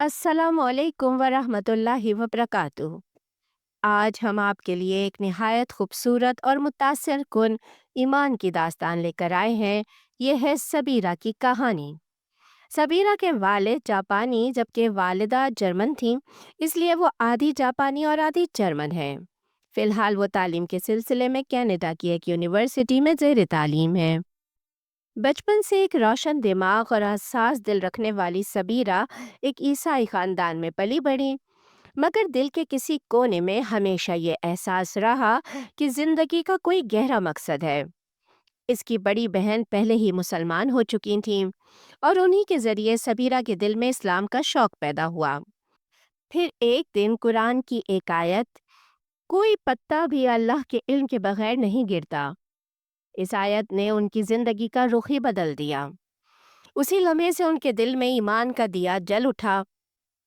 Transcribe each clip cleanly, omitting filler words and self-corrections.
अस्सलामुअलैकुम वरहमतुल्लाहि वबरकातुहू। आज हम आपके लिए एक निहायत खूबसूरत और मुतासिर कुन ईमान की दास्तान लेकर आए हैं। यह है सबीरा की कहानी। सबीरा के वालिद जापानी जबकि वालिदा जर्मन थीं, इसलिए वो आधी जापानी और आधी जर्मन है। फ़िलहाल वो तालीम के सिलसिले में कनाडा की एक यूनिवर्सिटी में ज़ेर तालीम है। बचपन से एक रोशन दिमाग और हसास दिल रखने वाली सबीरा एक ईसाई खानदान में पली बढ़ी, मगर दिल के किसी कोने में हमेशा ये एहसास रहा कि जिंदगी का कोई गहरा मकसद है। इसकी बड़ी बहन पहले ही मुसलमान हो चुकी थीं और उन्हीं के जरिए सबीरा के दिल में इस्लाम का शौक पैदा हुआ। फिर एक दिन कुरान की एक आयत, कोई पत्ता भी अल्लाह के इल्म के बगैर नहीं गिरता, इस आयत ने उनकी जिंदगी का रुख ही बदल दिया। उसी लम्हे से उनके दिल में ईमान का दिया जल उठा।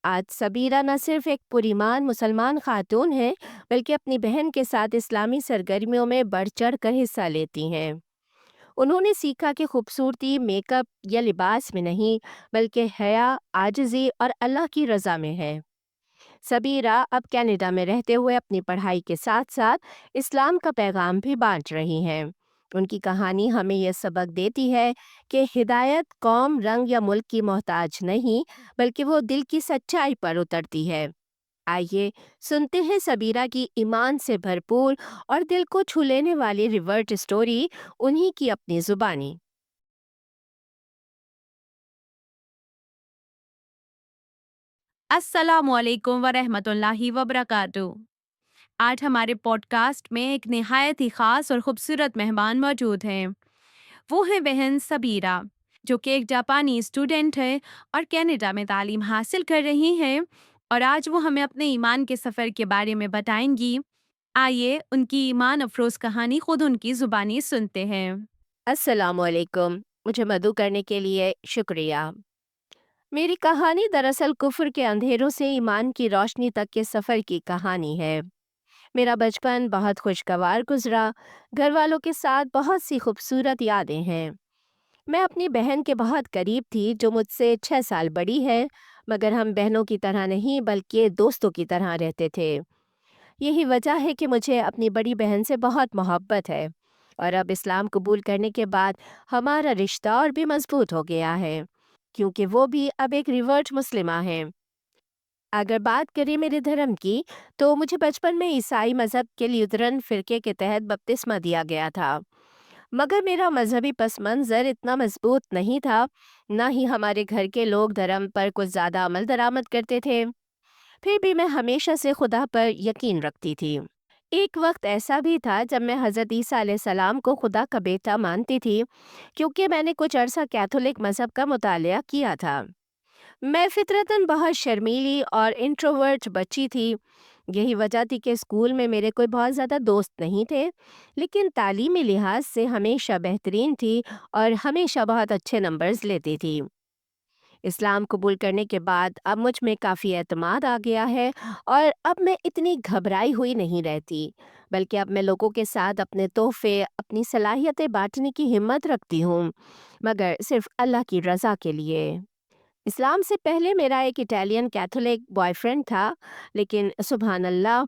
आज सबीरा न सिर्फ एक पुरीमान मुसलमान खातून है, बल्कि अपनी बहन के साथ इस्लामी सरगर्मियों में बढ़ चढ़ कर हिस्सा लेती हैं। उन्होंने सीखा कि खूबसूरती मेकअप या लिबास में नहीं, बल्कि हया, आजिज़ी और अल्लाह की रज़ा में है। सबीरा अब कनाडा में रहते हुए अपनी पढ़ाई के साथ साथ इस्लाम का पैगाम भी बांट रही हैं। उनकी कहानी हमें यह सबक देती है कि हिदायत कौम, रंग या मुल्क की मोहताज नहीं, बल्कि वो दिल की सच्चाई पर उतरती है। आइए सुनते हैं सबीरा की ईमान से भरपूर और दिल को छू लेने वाली रिवर्ट स्टोरी, उन्हीं की अपनी जुबानी। अस्सलामुअलैकुम वरहमतुल्लाहि वबरकातुहू। आज हमारे पॉडकास्ट में एक निहायत ही ख़ास और ख़ूबसूरत मेहमान मौजूद हैं। वो है बहन सबीरा, जो कि एक जापानी स्टूडेंट है और कनाडा में तालीम हासिल कर रही हैं, और आज वो हमें अपने ईमान के सफ़र के बारे में बताएंगी। आइए उनकी ईमान अफरोज़ कहानी खुद उनकी ज़ुबानी सुनते हैं। अस्सलामुअलैकुम, मुझे मदु करने के लिए शुक्रिया। मेरी कहानी दरअसल कुफ्र के अंधेरों से ईमान की रोशनी तक के सफ़र की कहानी है। मेरा बचपन बहुत खुशगवार गुजरा। घर वालों के साथ बहुत सी खूबसूरत यादें हैं। मैं अपनी बहन के बहुत करीब थी, जो मुझसे 6 साल बड़ी है, मगर हम बहनों की तरह नहीं बल्कि दोस्तों की तरह रहते थे। यही वजह है कि मुझे अपनी बड़ी बहन से बहुत मोहब्बत है, और अब इस्लाम कबूल करने के बाद हमारा रिश्ता और भी मजबूत हो गया है, क्योंकि वो भी अब एक रिवर्ट मुस्लिमा है। अगर बात करें मेरे धर्म की, तो मुझे बचपन में ईसाई मज़हब के ल्यूथरन फ़िरके के तहत बपतिस्मा दिया गया था। मगर मेरा मजहबी पस मंज़र इतना मजबूत नहीं था, ना ही हमारे घर के लोग धर्म पर कुछ ज़्यादा अमल दरामद करते थे। फिर भी मैं हमेशा से खुदा पर यकीन रखती थी। एक वक्त ऐसा भी था जब मैं हज़रत ईसा अलैहिस्सलाम को खुदा का बेटा मानती थी, क्योंकि मैंने कुछ अरसा कैथोलिक मज़हब का मुतालिया किया था। मैं फितरतन बहुत शर्मीली और इंट्रोवर्ट बच्ची थी। यही वजह थी कि स्कूल में मेरे कोई बहुत ज़्यादा दोस्त नहीं थे, लेकिन तालीमी लिहाज से हमेशा बेहतरीन थी और हमेशा बहुत अच्छे नंबर्स लेती थी। इस्लाम कबूल करने के बाद अब मुझ में काफ़ी एतमाद आ गया है, और अब मैं इतनी घबराई हुई नहीं रहती, बल्कि अब मैं लोगों के साथ अपने तोहफ़े, अपनी सलाहियतें बांटने की हिम्मत रखती हूँ, मगर सिर्फ़ अल्लाह की रज़ा के लिए। इस्लाम से पहले मेरा एक इटालियन कैथोलिक बॉयफ्रेंड था, लेकिन सुबहान अल्लाह,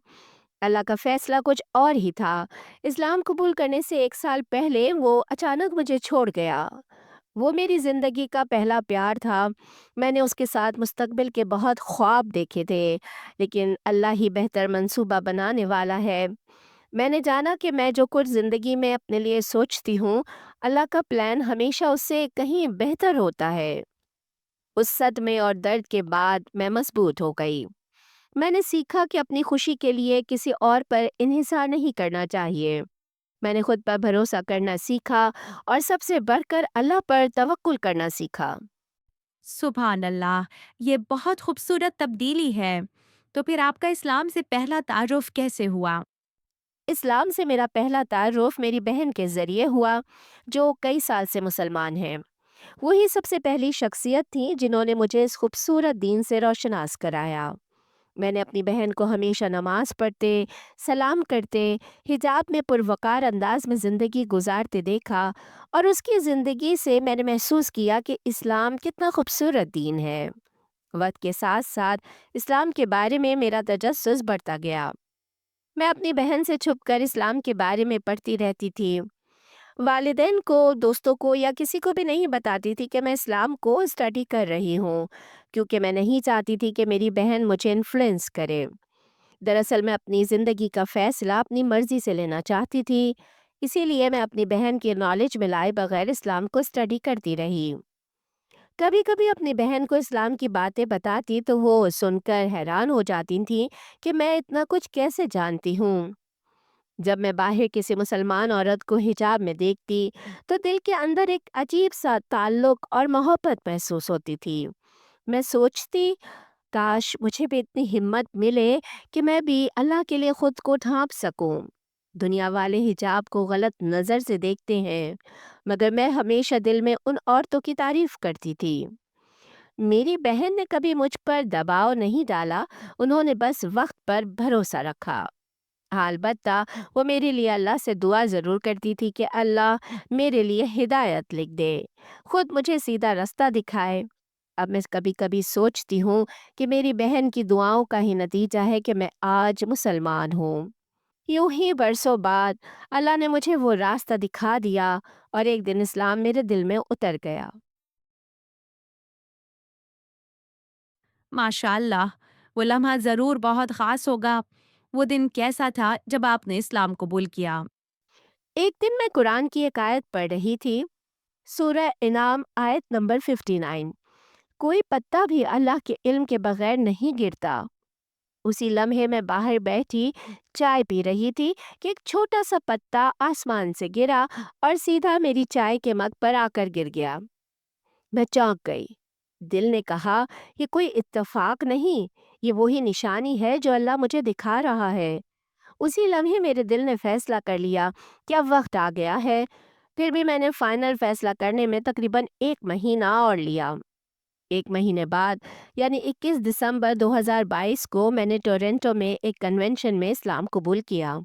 अल्लाह का फ़ैसला कुछ और ही था। इस्लाम कबूल करने से 1 साल पहले वो अचानक मुझे छोड़ गया। वो मेरी ज़िंदगी का पहला प्यार था। मैंने उसके साथ मुस्तकबिल के बहुत ख्वाब देखे थे, लेकिन अल्लाह ही बेहतर मंसूबा बनाने वाला है। मैंने जाना कि मैं जो कुछ ज़िंदगी में अपने लिए सोचती हूँ, अल्लाह का प्लान हमेशा उससे कहीं बेहतर होता है। उस सदमे और दर्द के बाद मैं मजबूत हो गई। मैंने सीखा कि अपनी खुशी के लिए किसी और पर इन्हिसार नहीं करना चाहिए। मैंने खुद पर भरोसा करना सीखा और सबसे बढ़कर अल्लाह पर तवक्कुल करना सीखा। सुभान अल्लाह, ये बहुत खूबसूरत तब्दीली है। तो फिर आपका इस्लाम से पहला तारुफ कैसे हुआ? इस्लाम से मेरा पहला तारुफ मेरी बहन के ज़रिए हुआ, जो कई साल से मुसलमान है। वही सबसे पहली शख्सियत थी जिन्होंने मुझे इस खूबसूरत दीन से रोशनास कराया। मैंने अपनी बहन को हमेशा नमाज पढ़ते, सलाम करते, हिजाब में पुरवकार अंदाज में ज़िंदगी गुजारते देखा, और उसकी ज़िंदगी से मैंने महसूस किया कि इस्लाम कितना खूबसूरत दीन है। وقت کے ساتھ ساتھ اسلام کے بارے میں میرا تجسس بڑھتا گیا۔ میں اپنی بہن سے چھپ کر اسلام کے بارے میں پڑھتی رہتی تھی۔ والدین کو، دوستوں کو یا کسی کو بھی نہیں بتاتی تھی کہ میں اسلام کو اسٹڈی کر رہی ہوں، کیونکہ میں نہیں چاہتی تھی کہ میری بہن مجھے انفلوئنس کرے۔ دراصل میں اپنی زندگی کا فیصلہ اپنی مرضی سے لینا چاہتی تھی، اسی لیے میں اپنی بہن کی نالج میں لائے بغیر اسلام کو اسٹڈی کرتی رہی۔ کبھی کبھی اپنی بہن کو اسلام کی باتیں بتاتی تو وہ سن کر حیران ہو جاتی تھیں کہ میں اتنا کچھ کیسے جانتی ہوں۔ جب میں باہر کسی مسلمان عورت کو حجاب میں دیکھتی تو دل کے اندر ایک عجیب سا تعلق اور محبت محسوس ہوتی تھی۔ میں سوچتی، کاش مجھے بھی اتنی ہمت ملے کہ میں بھی اللہ کے لیے خود کو ڈھانپ سکوں۔ دنیا والے حجاب کو غلط نظر سے دیکھتے ہیں، مگر میں ہمیشہ دل میں ان عورتوں کی تعریف کرتی تھی۔ میری بہن نے کبھی مجھ پر دباؤ نہیں ڈالا، انہوں نے بس وقت پر بھروسہ رکھا۔ ہاں، البتہ وہ میرے لیے اللہ سے دعا ضرور کرتی تھی کہ اللہ میرے لیے ہدایت لکھ دے، خود مجھے سیدھا رستہ دکھائے۔ اب میں کبھی کبھی سوچتی ہوں کہ میری بہن کی دعاؤں کا ہی نتیجہ ہے کہ میں آج مسلمان ہوں۔ یوں ہی برسوں بعد اللہ نے مجھے وہ راستہ دکھا دیا اور ایک دن اسلام میرے دل میں اتر گیا۔ ماشاء اللہ، وہ لمحہ ضرور بہت خاص ہوگا۔ وہ دن کیسا تھا جب آپ نے اسلام قبول کیا؟ ایک دن میں قرآن کی ایک آیت پڑھ رہی تھی، سورہ انعام آیت نمبر 59۔ کوئی پتا بھی اللہ کے علم کے بغیر نہیں گرتا۔ اسی لمحے میں باہر بیٹھی چائے پی رہی تھی کہ ایک چھوٹا سا پتا آسمان سے گرا اور سیدھا میری چائے کے مگ پر آ کر گر گیا۔ میں چونک گئی۔ دل نے کہا، یہ کوئی اتفاق نہیں، یہ وہی نشانی ہے جو اللہ مجھے دکھا رہا ہے۔ اسی لمحے میرے دل نے فیصلہ کر لیا کہ اب وقت آ گیا ہے۔ پھر بھی میں نے فائنل فیصلہ کرنے میں تقریباً 1 مہینہ اور لیا۔ 1 مہینے بعد یعنی 21 دسمبر 2022 کو میں نے ٹورنٹو میں ایک کنونشن میں اسلام قبول کیا۔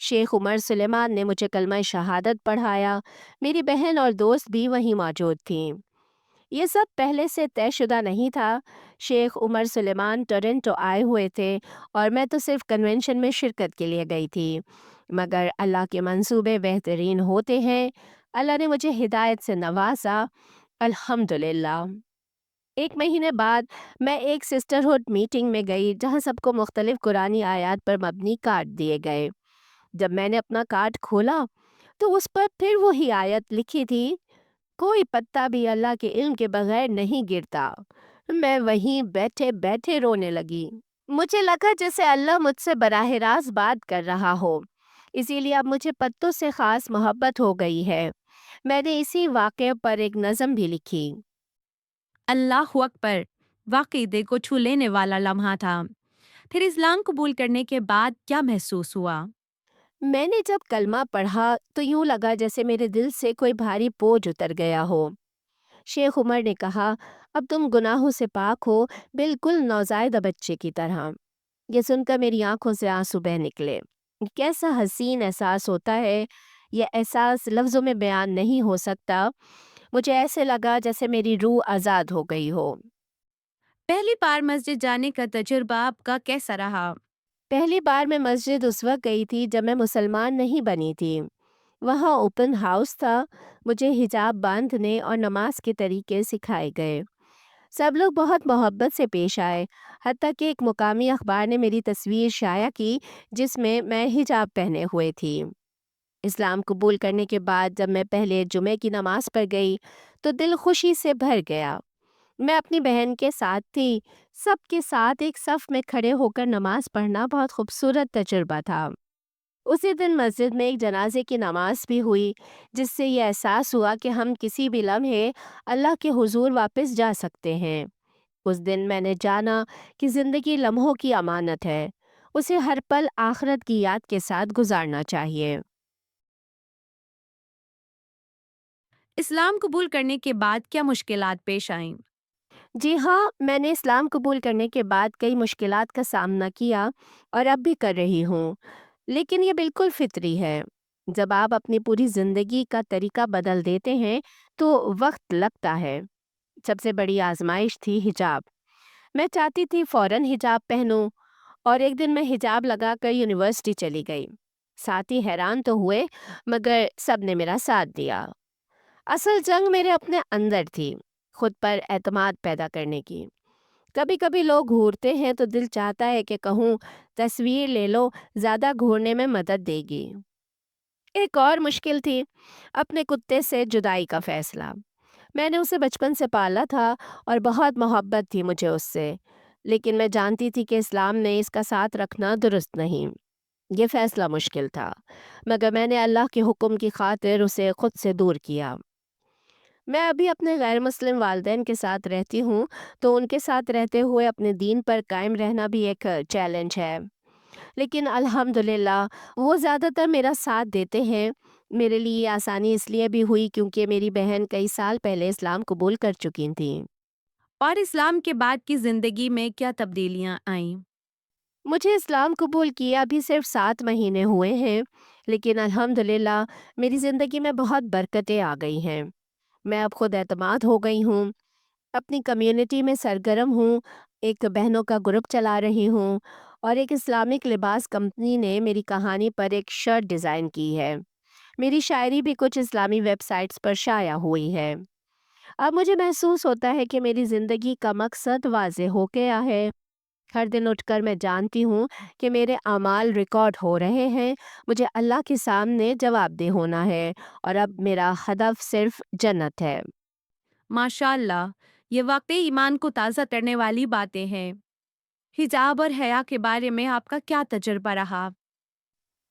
شیخ عمر سلیمان نے مجھے کلمہ شہادت پڑھایا، میری بہن اور دوست بھی وہیں موجود تھیں۔ یہ سب پہلے سے طے شدہ نہیں تھا۔ شیخ عمر سلیمان ٹورنٹو آئے ہوئے تھے اور میں تو صرف کنونشن میں شرکت کے لیے گئی تھی، مگر اللہ کے منصوبے بہترین ہوتے ہیں۔ اللہ نے مجھے ہدایت سے نوازا، الحمدللہ۔ 1 مہینے بعد میں ایک سسٹرہڈ میٹنگ میں گئی جہاں سب کو مختلف قرآنی آیات پر مبنی کارڈ دیے گئے۔ جب میں نے اپنا کارڈ کھولا تو اس پر پھر وہی آیت لکھی تھی، کوئی پتا بھی اللہ کے علم کے بغیر نہیں گرتا۔ میں وہیں بیٹھے بیٹھے رونے لگی۔ مجھے لگا جیسے اللہ مجھ سے براہ راست بات کر رہا ہو، اسی لیے اب مجھے پتوں سے خاص محبت ہو گئی ہے۔ میں نے اسی واقعے پر ایک نظم بھی لکھی۔ اللہ اکبر! واقعی دل کو چھو لینے والا لمحہ تھا۔ پھر اسلام قبول کرنے کے بعد کیا محسوس ہوا؟ میں نے جب کلمہ پڑھا تو یوں لگا جیسے میرے دل سے کوئی بھاری بوجھ اتر گیا ہو۔ شیخ عمر نے کہا، اب تم گناہوں سے پاک ہو، بالکل نوزائیدہ بچے کی طرح۔ یہ سن کر میری آنکھوں سے آنسو بہہ نکلے۔ کیسا حسین احساس ہوتا ہے، یہ احساس لفظوں میں بیان نہیں ہو سکتا۔ مجھے ایسے لگا جیسے میری روح آزاد ہو گئی ہو۔ پہلی بار مسجد جانے کا تجربہ آپ کا کیسا رہا؟ پہلی بار میں مسجد اس وقت گئی تھی جب میں مسلمان نہیں بنی تھی۔ وہاں اوپن ہاؤس تھا، مجھے حجاب باندھنے اور نماز کے طریقے سکھائے گئے۔ سب لوگ بہت محبت سے پیش آئے، حتیٰ کہ ایک مقامی اخبار نے میری تصویر شائع کی جس میں حجاب پہنے ہوئے تھی۔ اسلام قبول کرنے کے بعد جب میں پہلے جمعے کی نماز پر گئی تو دل خوشی سے بھر گیا۔ میں اپنی بہن کے ساتھ تھی، سب کے ساتھ ایک صف میں کھڑے ہو کر نماز پڑھنا بہت خوبصورت تجربہ تھا۔ اسی دن مسجد میں ایک جنازے کی نماز بھی ہوئی، جس سے یہ احساس ہوا کہ ہم کسی بھی لمحے اللہ کے حضور واپس جا سکتے ہیں۔ اس دن میں نے جانا کہ زندگی لمحوں کی امانت ہے، اسے ہر پل آخرت کی یاد کے ساتھ گزارنا چاہیے۔ اسلام قبول کرنے کے بعد کیا مشکلات پیش آئیں؟ جی ہاں، میں نے اسلام قبول کرنے کے بعد کئی مشکلات کا سامنا کیا اور اب بھی کر رہی ہوں، لیکن یہ بالکل فطری ہے۔ جب آپ اپنی پوری زندگی کا طریقہ بدل دیتے ہیں تو وقت لگتا ہے۔ سب سے بڑی آزمائش تھی حجاب۔ मैं चाहती थी फ़ौरन हिजाब पहनूँ और एक दिन मैं हिजाब लगाकर यूनिवर्सिटी चली गई। साथी हैरान तो हुए, मगर सबने मेरा साथ दिया। असल जंग मेरे अपने अंदर थी, खुद पर एतमाद पैदा करने की। कभी-कभी लोग घूरते हैं तो दिल चाहता है कि कहूँ, तस्वीर ले लो, ज़्यादा घूरने में मदद देगी। एक और मुश्किल थी, अपने कुत्ते से जुदाई का फ़ैसला। मैंने उसे बचपन से पाला था और बहुत मोहब्बत थी मुझे उससे, लेकिन मैं जानती थी कि इस्लाम ने इसका साथ रखना दुरुस्त नहीं। ये फ़ैसला मुश्किल था, मगर मैंने अल्लाह के हुक्म की खातिर उसे खुद से दूर किया। मैं अभी अपने गैर मुस्लिम वालिदैन के साथ रहती हूँ, तो उनके साथ रहते हुए अपने दीन पर कायम रहना भी एक चैलेंज है। लेकिन अल्हम्दुलिल्लाह वो ज़्यादातर मेरा साथ देते हैं। मेरे लिए ये आसानी इसलिए भी हुई क्योंकि मेरी बहन कई साल पहले इस्लाम कबूल कर चुकी थी। और इस्लाम के बाद की ज़िंदगी में क्या तब्दीलियाँ आईं? मुझे इस्लाम कबूल किए अभी सिर्फ 7 महीने हुए हैं, लेकिन अल्हम्दुलिल्लाह मेरी ज़िंदगी में बहुत बरकतें आ गई हैं। मैं अब खुद एतमाद हो गई हूँ, अपनी कम्युनिटी में सरगर्म हूँ, एक बहनों का ग्रुप चला रही हूँ और एक इस्लामिक लिबास कंपनी ने मेरी कहानी पर एक शर्ट डिज़ाइन की है। मेरी शायरी भी कुछ इस्लामी वेबसाइट्स पर शाया हुई है। अब मुझे महसूस होता है कि मेरी ज़िंदगी का मकसद वाज़े हो गया है। हर दिन उठकर मैं जानती हूँ कि मेरे अमाल रिकॉर्ड हो रहे हैं, मुझे अल्लाह के सामने जवाबदेह होना है और अब मेरा हदफ सिर्फ जन्नत है। माशाअल्लाह, ये वाक़ई ईमान को ताज़ा करने वाली बातें हैं। हिजाब और हया के बारे में आपका क्या तजुर्बा रहा?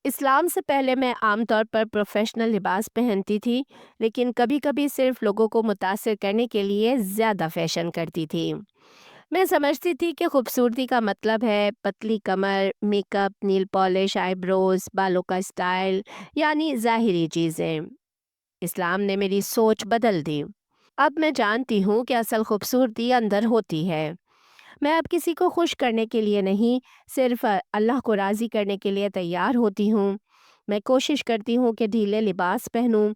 इस्लाम से पहले मैं आमतौर पर प्रोफेशनल लिबास पहनती थी, लेकिन कभी-कभी सिर्फ लोगों को मुतासिर करने के लिए ज़्यादा फैशन करती थी। मैं समझती थी कि खूबसूरती का मतलब है पतली कमर, मेकअप, नील पॉलिश, आईब्रोज, बालों का स्टाइल, यानी ज़ाहिरी चीज़ें। इस्लाम ने मेरी सोच बदल दी। अब मैं जानती हूँ कि असल खूबसूरती अंदर होती है। मैं अब किसी को खुश करने के लिए नहीं, सिर्फ अल्लाह को राज़ी करने के लिए तैयार होती हूँ। मैं कोशिश करती हूँ कि ढीले लिबास पहनूँ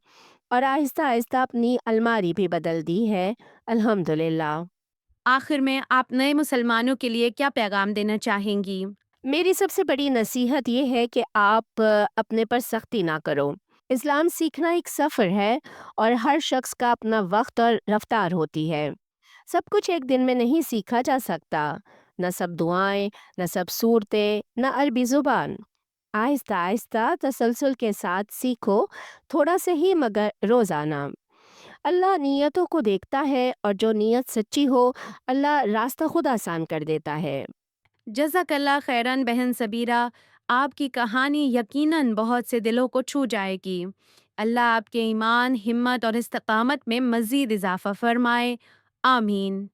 और आहिस्ता-आहिस्ता अपनी अलमारी भी बदल दी है, अल्हम्दुलिल्लाह। आखिर में आप नए मुसलमानों के लिए क्या पैगाम देना चाहेंगी? मेरी सबसे बड़ी नसीहत ये है कि आप अपने पर सख्ती ना करो। इस्लाम सीखना एक सफ़र है और हर शख्स का अपना वक्त और रफ्तार होती है। सब कुछ एक दिन में नहीं सीखा जा सकता। न सब दुआएं, न सब सूरतें, न अरबी ज़ुबान। आहिस्ता आहिस्ता तसलसल के साथ सीखो, थोड़ा से ही मगर रोज़ाना। अल्लाह नीयतों को देखता है और जो नीयत सच्ची हो, अल्लाह रास्ता खुद आसान कर देता है। जज़ाकल्लाह खैरन बहन सबीरा, आपकी कहानी यकीनन बहुत से दिलों को छू जाएगी। अल्लाह आपके ईमान, हिम्मत और इस्तकामत में मज़ीद इज़ाफ़ा फ़रमाए। आमीन।